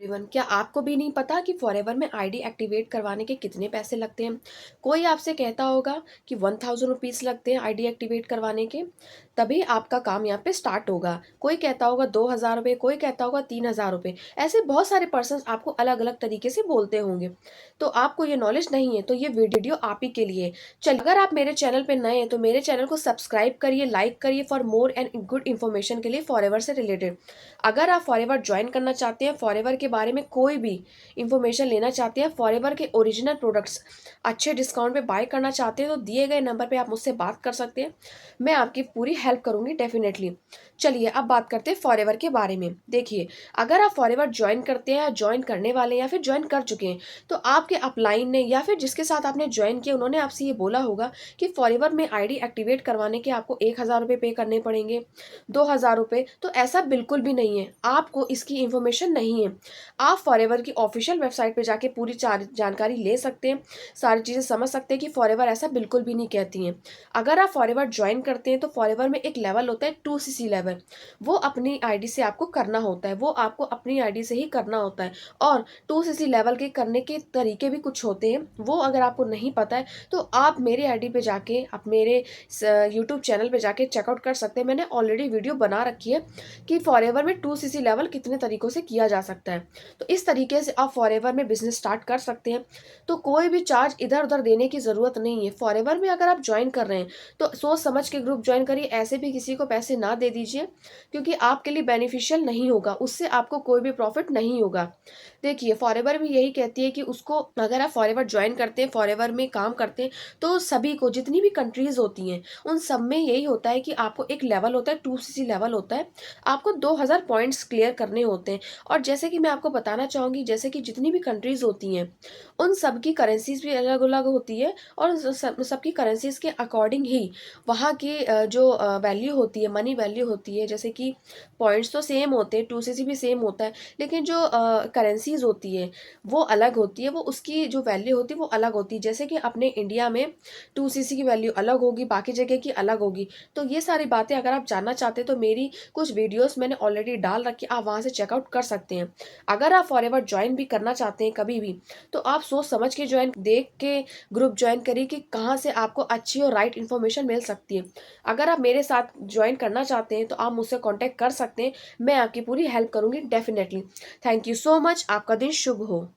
Everyone, क्या आपको भी नहीं पता कि फॉरएवर में आईडी एक्टिवेट करवाने के कितने पैसे लगते हैं? कोई आपसे कहता होगा कि 1000 रुपीज़ लगते हैं आईडी एक्टिवेट करवाने के, तभी आपका काम यहाँ पे स्टार्ट होगा। कोई कहता होगा 2000 रुपये, कोई कहता होगा 3000 रुपये। ऐसे बहुत सारे पर्सन आपको अलग अलग तरीके से बोलते होंगे। तो आपको ये नॉलेज नहीं है तो ये वीडियो आप ही के लिए। चलिए, अगर आप मेरे चैनल पे नए हैं तो मेरे चैनल को सब्सक्राइब करिए, लाइक करिए for more and good information के लिए फॉरएवर से रिलेटेड। अगर आप फॉरएवर ज्वाइन करना चाहते हैं, फॉरएवर के बारे में कोई भी इंफॉर्मेशन लेना चाहते हैं, फॉरएवर के ओरिजिनल प्रोडक्ट्स अच्छे डिस्काउंट पे बाय करना चाहते हैं, तो दिए गए नंबर पे आप मुझसे बात कर सकते हैं। मैं आपकी पूरी हेल्प करूंगी डेफिनेटली। चलिए, अब बात करते हैं फॉरएवर के बारे में। देखिए, अगर आप फॉरएवर ज्वाइन करते हैं या ज्वाइन करने वाले हैं या फिर ज्वाइन कर चुके हैं, तो आपके अपलाइन ने या फिर जिसके साथ आपने ज्वाइन किया उन्होंने आपसे ये बोला होगा कि फॉरएवर में आईडी एक्टिवेट करवाने के आपको 1000 रुपये पे करने पड़ेंगे, 2000 रुपये। तो ऐसा बिल्कुल भी नहीं है, आपको इसकी इन्फॉर्मेशन नहीं है। आप फॉरएवर की ऑफिशियल वेबसाइट पे जाके पूरी जानकारी ले सकते हैं, सारी चीज़ें समझ सकते हैं कि फॉरएवर ऐसा बिल्कुल भी नहीं कहती हैं। अगर आप फॉरएवर ज्वाइन करते हैं तो फॉरएवर में एक लेवल होता है 2cc लेवल, वो अपनी आईडी से आपको करना होता है, वो आपको अपनी आईडी से ही करना होता है। और 2cc लेवल के करने के तरीके भी कुछ होते हैं, वो अगर आपको नहीं पता है तो आप मेरे आईडी पे जाके, आप मेरे यूट्यूब चैनल पे जाके चेकआउट कर सकते हैं। मैंने ऑलरेडी वीडियो बना रखी है कि फॉरएवर में 2cc लेवल कितने तरीकों से किया जा सकता है। तो इस तरीके से आप फॉरएवर में बिजनेस स्टार्ट कर सकते हैं। तो कोई भी चार्ज इधर उधर देने की ज़रूरत नहीं है। फॉरएवर में अगर आप ज्वाइन कर रहे हैं तो सोच समझ के ग्रुप ज्वाइन करिए, ऐसे भी किसी को पैसे ना दे दीजिए, क्योंकि आपके लिए बेनिफिशियल नहीं होगा, उससे आपको कोई भी प्रॉफिट नहीं होगा। देखिए, फॉरएवर भी यही कहती है कि उसको, अगर आप फॉरएवर ज्वाइन करते हैं, फॉरएवर में काम करते हैं, तो सभी को, जितनी भी कंट्रीज होती हैं उन सब में यही होता है कि आपको एक लेवल होता है, 2cc लेवल होता है, आपको 2000 पॉइंट्स क्लियर करने होते हैं। और जैसे कि मैं आपको बताना चाहूँगी, जैसे कि जितनी भी कंट्रीज होती हैं उन सब की करेंसीज भी अलग अलग होती है, और सबकी करेंसीज के अकॉर्डिंग ही वहाँ की जो वैल्यू होती है, मनी वैल्यू होती है। जैसे कि पॉइंट्स तो सेम होते हैं, 2cc भी सेम होता है, लेकिन जो करेंसीज होती है वो अलग होती है, वो उसकी जो वैल्यू होती है वो अलग होती है। जैसे कि अपने इंडिया में 2cc की वैल्यू अलग होगी, बाकी जगह की अलग होगी। तो ये सारी बातें अगर आप जानना चाहते हैं तो मेरी कुछ वीडियोस मैंने ऑलरेडी डाल रखी है, आप वहाँ से चेकआउट कर सकते हैं। अगर आप फॉरएवर ज्वाइन भी करना चाहते हैं कभी भी, तो आप सोच समझ के ज्वाइन, देख के ग्रुप ज्वाइन करिए कि कहाँ से आपको अच्छी और राइट इन्फॉर्मेशन मिल सकती है। अगर आप मेरे साथ ज्वाइन करना चाहते हैं तो आप मुझसे कॉन्टैक्ट कर सकते हैं, मैं आपकी पूरी हेल्प करूंगी definitely. Thank you so much, आपका दिन शुभ हो।